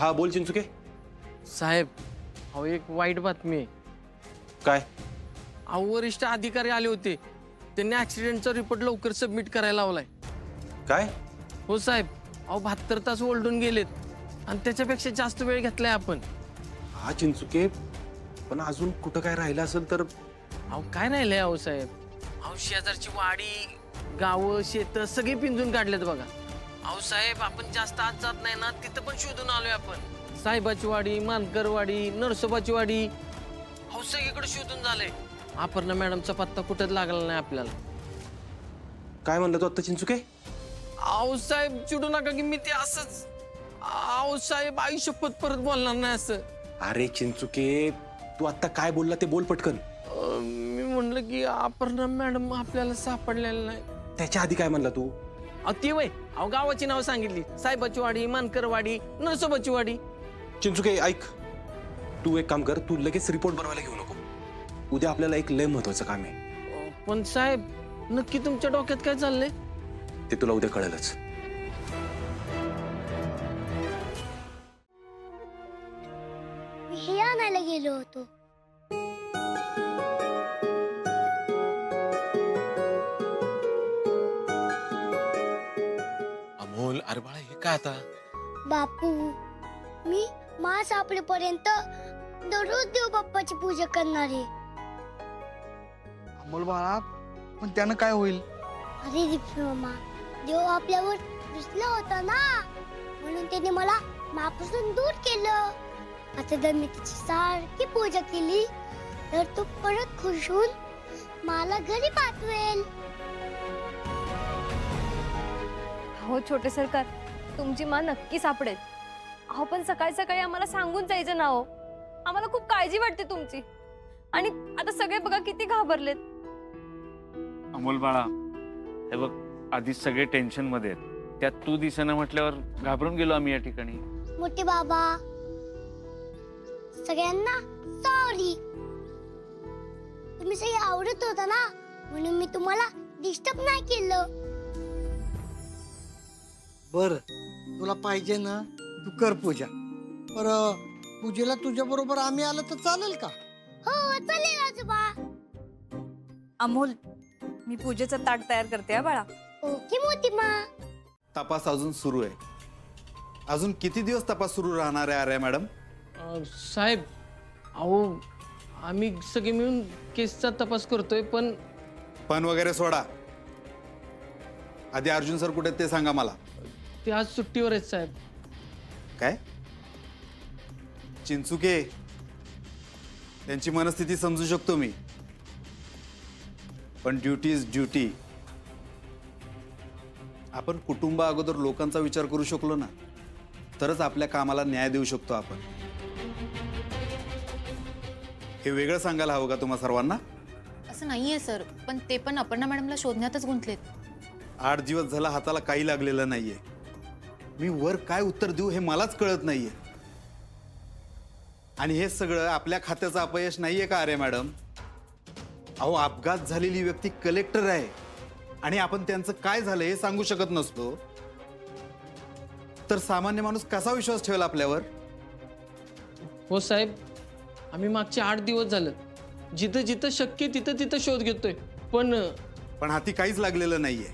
हा बोल चिंचुके. साहेब, अहो एक वाईट बातमी आहे. काय? अहो वरिष्ठ अधिकारी आले होते, त्यांनी ऍक्सिडेंटचा रिपोर्ट लवकर सबमिट करायला लावलाय. काय? हो साहेब, अहो 72 तास ओलडून गेलेत आणि त्याच्यापेक्षा जास्त वेळ घेतलाय आपण. हा चिंचुके, पण अजून कुठं काय राहिलं असेल तर? अहो काय राहिलंय अहो साहेब, अहो शेजारची वाडी, गावं, शेत सगळी पिंजून काढलेत बघा. अहो साहेब, आपण जास्त आत जात नाही ना, तिथं पण शोधून आलोय आपण. साहेबाची वाडी, मानकरवाडी, नरसोबाची वाडी, अहो सगळीकडे शोधून झालंय. अपर्णा मॅडमचा पत्ता कुठंच लागला नाही आपल्याला. काय म्हणलं तू आता चिंचुके? अहो साहेब, चिडू नका की मी ते असंच. अहो साहेब, आई शपथ परत बोलणार नाही असं. अरे चिंचुके, तू आता काय बोलला ते बोल पटकन. मी म्हणलं की अपर्णा मॅडम आपल्याला सापडलेलं नाही. त्याच्या आधी काय म्हणला तू? अहो ती वय, अहो गावाची नावं सांगितली. साहेबाची वाडी, मानकरवाडी, नरसोबाची वाडी. चिंचुके ऐक, तू एक काम कर, तू लगेच रिपोर्ट बनवायला घेऊ नको. उद्या आपल्याला एक लय महत्वाचं काम आहे. पण साहेब, नक्की तुमच्या डोक्यात काय चाललंय? ते तुला उद्या कळेलच. मी हे आणायला गेलो होतो. अमोल, अरे बाळा हे काय आता? बापू, मी मा सापडेपर्यंत दररोज देव बाप्पाची पूजा करणार आहे. अमोल बाळा, पण त्यानं काय होईल? अरे रिप्पी मामा, देव आपल्यावर रुसला होता ना, म्हणून त्याने मला मापासून दूर केलं. आता जर मी त्याची सारखी पूजा केली तर तो परत खुश होऊन मला घरी पाठवेल. हो छोटे सरकार, तुमची मा नक्की सापडेल. अहो पण सकाळी सकाळी आम्हाला सांगून जायचं ना हो. आम्हाला खूप काळजी वाटते तुमची. आणि आता सगळे बघा किती घाबरलेत. अमोल बाळा, हे बघ, आधीच सगळे टेन्शन मध्ये आहेत, त्यात तू दिसेना म्हटल्यावर घाबरून गेलो आम्ही या ठिकाणी. मोठे बाबा, सगळ्यांना सॉरी. तुम्ही सगळे आवडत होता ना, म्हणून मी तुम्हाला डिस्टर्ब नाही केलं. बर, तुला पाहिजे ना, तू कर पूजा. पर पूजेला तुझ्या बरोबर आम्ही आलं तर चालेल का? हो चालेल आजोबा. अमोल, मी पूजेचं ताट तयार करते बाळा. ओके मोठी मा. तपास अजून सुरू आहे. अजून किती दिवस तपास सुरू राहणार आहे आर्या मॅडम? साहेब, अहो आम्ही सगळे मिळून केसचा तपास करतोय. पण वगैरे सोडा. आधी अर्जुन सर कुठे आहेत ते सांगा मला. ते आज सुट्टीवर आहेत साहेब. काय? चिंचुके, त्यांची मनस्थिती समजू शकतो मी, पण ड्युटी इज ड्युटी. आपण कुटुंबा अगोदर लोकांचा विचार करू शकलो ना, तरच आपल्या कामाला न्याय देऊ शकतो आपण. हे वेगळं सांगायला हवं का तुम्हा सर्वांना? असं नाहीये सर, पण ते पण अपर्णा मॅडमला शोधण्यातच गुंतलेत. 8 दिवस झाला हाताला काही लागलेलं नाहीये. मी वर काय उत्तर देऊ हे मलाच कळत नाहीये. आणि हे सगळं आपल्या खात्याचं अपयश नाहीये का अरे मॅडम? अहो, अपघात झालेली व्यक्ती कलेक्टर आहे आणि आपण त्यांचं काय झालं हे सांगू शकत नसतो तर सामान्य माणूस कसा विश्वास ठेवेल आपल्यावर? हो साहेब, आम्ही मागचे 8 दिवस झालं जिथं जिथं शक्य तिथं तिथं शोध घेतोय. पण हाती काहीच लागलेलं नाहीये.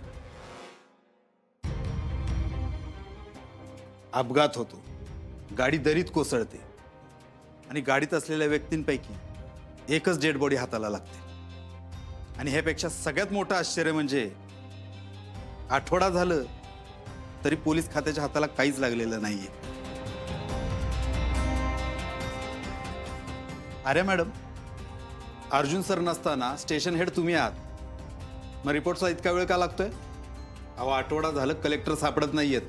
अपघात होतो, गाडी दरीत कोसळते आणि गाडीत असलेल्या व्यक्तींपैकी एकच डेड बॉडी हाताला लागते. आणि ह्यापेक्षा सगळ्यात मोठं आश्चर्य म्हणजे आठवडा झालं तरी पोलीस खात्याच्या हाताला काहीच लागलेलं नाहीये. अरे मॅडम, अर्जुन सर नसताना स्टेशन हेड तुम्ही आहात, मग रिपोर्टचा इतका वेळ का लागतोय? अहो, आठवडा झालं कलेक्टर सापडत नाहीयेत.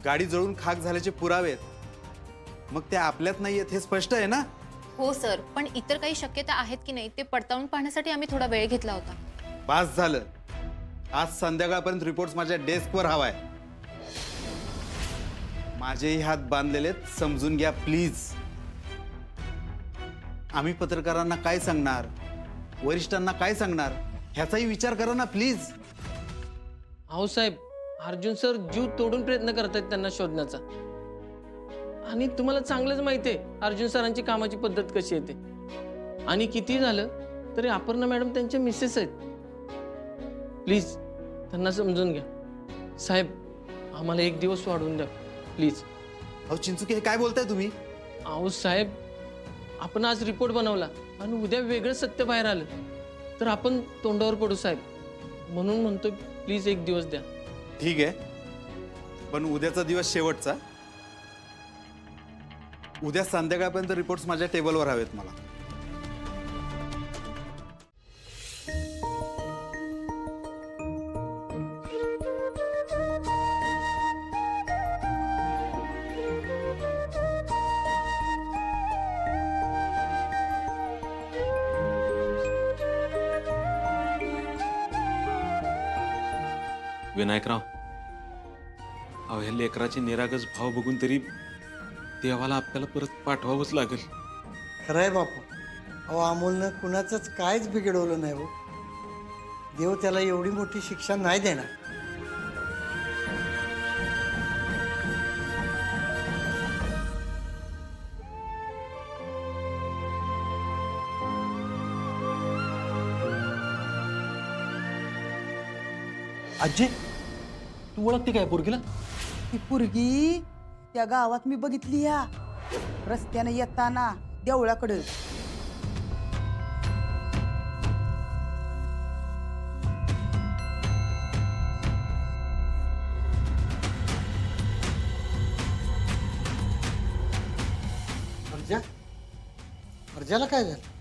गाडी जळून खाक झाल्याचे पुरावे आहेत, मग ते आपल्यात नाहीयेत हे स्पष्ट आहे ना? हो सर, पण इतर काही शक्यता आहेत की नाही ते पडताळून पाहण्यासाठी आम्ही थोडा वेळ घेतला होता. पास झालं. आज संध्याकाळपर्यंत रिपोर्ट्स माझ्या डेस्कवर हवाय. माझेही हात बांधलेलेत, समजून घ्या प्लीज. आम्ही पत्रकारांना काय सांगणार, वरिष्ठांना काय सांगणार ह्याचाही विचार करा ना प्लीज. अहो साहेब, अर्जुन सर जीव तोडून प्रयत्न करतायत त्यांना शोधण्याचा. आणि तुम्हाला चांगलंच माहिती आहे अर्जुन सरांची कामाची पद्धत कशी आहे ते. आणि किती झालं तरी अपर्णा मॅडम त्यांच्या मिसेस आहेत. प्लीज त्यांना समजून घ्या. साहेब आम्हाला 1 दिवस वाढवून द्या प्लीज. अहो चिंचुके, हे काय बोलताय तुम्ही? अहो साहेब, आपण आज रिपोर्ट बनवला आणि उद्या वेगळं सत्य बाहेर आलं तर आपण तोंडावर पडू साहेब. म्हणून म्हणतो प्लीज 1 दिवस द्या. ठीक आहे, पण उद्याचा दिवस शेवटचा. उद्या संध्याकाळपर्यंत रिपोर्ट्स माझ्या टेबलवर हवेत मला. विनायकराव, अहो ह्या लेकराचे निरागस भाव बघून तरी देवाला आपल्याला परत पाठवावंच लागेल. खरंय बापू. अहो अमोलनं कुणाचंच कायच बिघडवलं नाही हो. देव त्याला एवढी मोठी शिक्षा नाही देणार. आजी, तू ओळखते काय पोरगीला? ती पोरगी त्या गावात मी बघितली या रस्त्याने येताना देवळाकडे. अर्जाला काय झालं?